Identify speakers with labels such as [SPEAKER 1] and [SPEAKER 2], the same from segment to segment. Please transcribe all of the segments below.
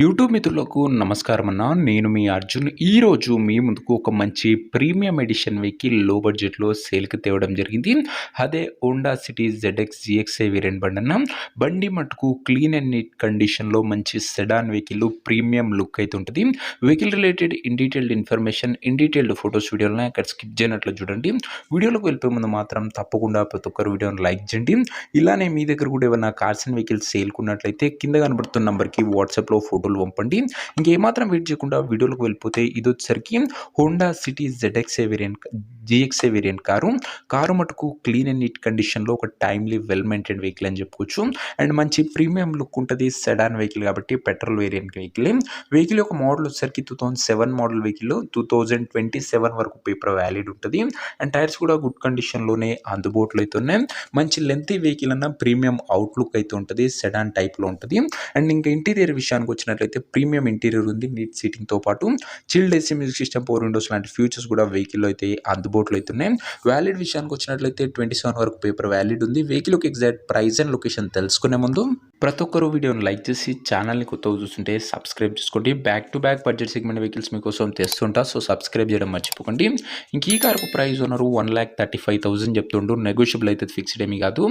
[SPEAKER 1] YouTube మిత్రులకు నమస్కారం అన్న. నేను మీ అర్జున్. ఈరోజు మీ ముందుకు ఒక మంచి ప్రీమియం ఎడిషన్ వెహికల్ లో బడ్జెట్‌లో సేల్‌కి తేవడం జరిగింది. అదే హోండా సిటీ జెడ్ఎక్స్ జీఎక్స్ఐ వేరియంట్ బండన్న. బండి మట్టుకు క్లీన్ అండ్ నీట్ కండిషన్‌లో మంచి సెడాన్ వెహికల్ ప్రీమియం లుక్ అయితే ఉంటది. Vehicle related in detailed information, in detailed photos వీడియోలని అక్కడ స్కిప్ చేయనట్లు చూడండి. వీడియోలోకి వెళ్ళిపోయే ముందు మాత్రం తప్పకుండా ప్రతి ఒక్కరు వీడియోని లైక్ చేయండి. ఇలానే మీ దగ్గర కూడా ఏమైనా కార్స్ అండ్ వెహికల్స్ సేల్‌కున్నట్లయితే కింద కనబడుతున్న నంబర్‌కి వాట్సాప్‌లో ఫోటోలు పంపండి. ఇంకేమాత్రం వెయిట్ చేయకుండా వీడియోలోకి వెళ్ళిపోతే ఇది వచ్చేసరికి Honda City ZXI variant GXI variant car మటుకు క్లీన్ అండ్ నీట్ కండిషన్లో ఒక టైమ్లీ వెల్ మెయింటైన్ వెహికల్ అని చెప్పుకోవచ్చు. అండ్ మంచి ప్రీమియం లుక్ ఉంటుంది. సెడాన్ వెహికల్ కాబట్టి పెట్రోల్ వేరియంట్ వెహికల్ యొక్క మోడల్ వచ్చేసరికి 2007 మోడల్ వెహికల్ 2027 వరకు పేపర్ వ్యాలిడ్ ఉంటుంది. అండ్ టైర్స్ కూడా గుడ్ కండిషన్లోనే అందుబాటులో అయితే ఉన్నాయి. మంచి లెంతీ వెహికల్ అన్న ప్రీమియం అవుట్లుక్ అయితే ఉంటుంది. సెడాన్ టైప్లో ఉంటుంది. అండ్ ఇంకా ఇంటీరియర్ విషయానికి వచ్చినట్లయితే ప్రీమియం ఇంటీరియర్ ఉంది. నీట్ సీటింగ్తో పాటు chilled AC, music system, power Windows లాంటి ఫీచర్స్ కూడా వెహికల్లో అయితే అందుబాటులో అయితే ఉన్నాయి. వ్యాలిడ్ విషయానికి వచ్చినట్లయితే 27 వరకు పేపర్ వ్యాలిడ్ ఉంది. వెహికల్ యొక్క ఎగ్జాక్ట్ ప్రైస్ అండ్ లొకేషన్ తెలుసుకునే ముందు ప్రతి ఒక్కరు వీడియోని లైక్ చేసి ఛానల్ని కొత్తగా చూస్తుంటే సబ్స్క్రైబ్ చేసుకోండి. Back to back budget segment vehicles మీకోసం తెస్తుంటా, సో సబ్స్క్రైబ్ చేయడం మర్చిపోకండి. ఇంక ఈ కారుకు ప్రైస్ ఉన్నారు 1,35,000 చెప్తుండు. నెగోషియబుల్ అయితే ఫిక్స్డ్ ఏమీ కాదు.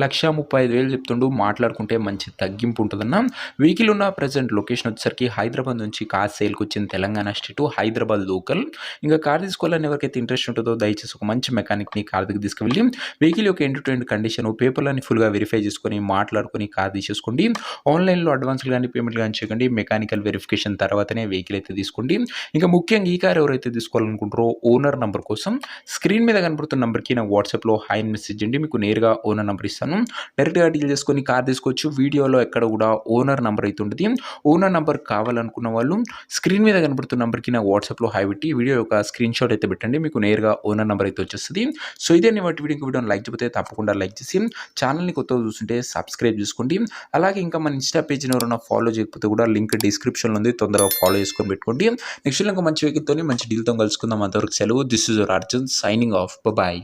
[SPEAKER 1] 1,35,000 చెప్తుండు. మాట్లాడుకుంటే మంచి తగ్గింపు ఉంటుందన్న. వెహికల్ ఉన్న ప్రజెంట్ లొకేషన్ వచ్చేసరికి హైదరాబాద్ నుంచి కార్ సేల్కి వచ్చింది. Telangana state Hyderabad local. ఇంకా కార్ తీసుకోవాలని ఎవరికైతే ఇంట్రెస్ట్ ఉంటుందో దయచేసి ఒక మంచి మెకానిక్ని కార్ దగ్గర తీసుకువెళ్ళి వెహికల్ యొక్క ఎండ్ టు ఎండ్ కండిషన్ పేపర్లని ఫుల్గా వెరిఫై చేసుకొని మాట్లాడుకొని కార్ తీసేసుకోండి. ఆన్లైన్లో అడ్వాన్స్లు కానీ పేమెంట్లు కానీ చేయకండి. మెకానికల్ వెరిఫికేషన్ తర్వాతనే వెహికల్ అయితే తీసుకోండి. ఇంకా ముఖ్యంగా ఈ కార్ ఎవరైతే తీసుకోవాలనుకుంటారో ఓనర్ నెంబర్ కోసం స్క్రీన్ మీద కనబడుతున్న నెంబర్కి నా వాట్సాప్లో హాయ్ మెసేజ్ చేయండి. మీకు నేరుగా ఓనర్ నెంబర్ ఇస్తాను. డైరెక్ట్గా డీల్ చేసుకొని కార్ తీసుకోవచ్చు. వీడియోలో ఎక్కడ కూడా ఓనర్ నెంబర్ అయితే ఉంటుంది. ఓనర్ నెంబర్ కావాలనుకున్న వాళ్ళు స్క్రీన్ మీద కనబడుతున్న నెంబర్కి నా వాట్సాప్లో హాయ్ పెట్టి వీడియో యొక్క స్క్రీన్ షాట్ అయితే పెట్టండి. మీకు నేరుగా ఓనర్ నెంబర్ అయితే వచ్చేస్తుంది. సో ఇదే వాటి వీడియోని లైక్ చేయకపోతే తప్పకుండా లైక్ చేసి ఛానల్ని కొత్తగా చూస్తుంటే సబ్స్క్రైబ్ చేసుకోండి. అలాగే ఇంకా మన ఇన్స్టా పేజ్ని ఎవరైనా ఫాలో చేయకపోతే కూడా లింక్ డిస్క్రిప్షన్లో ఉంది. తొందరగా ఫాలో చేసుకొని పెట్టుకోండి. నెక్స్ట్ ఇంకా మంచి వెహికల్తో మంచి డీల్తో కలుసుకుందాం. అంతవరకు సెలవు. This is your Arjun signing off. Bye.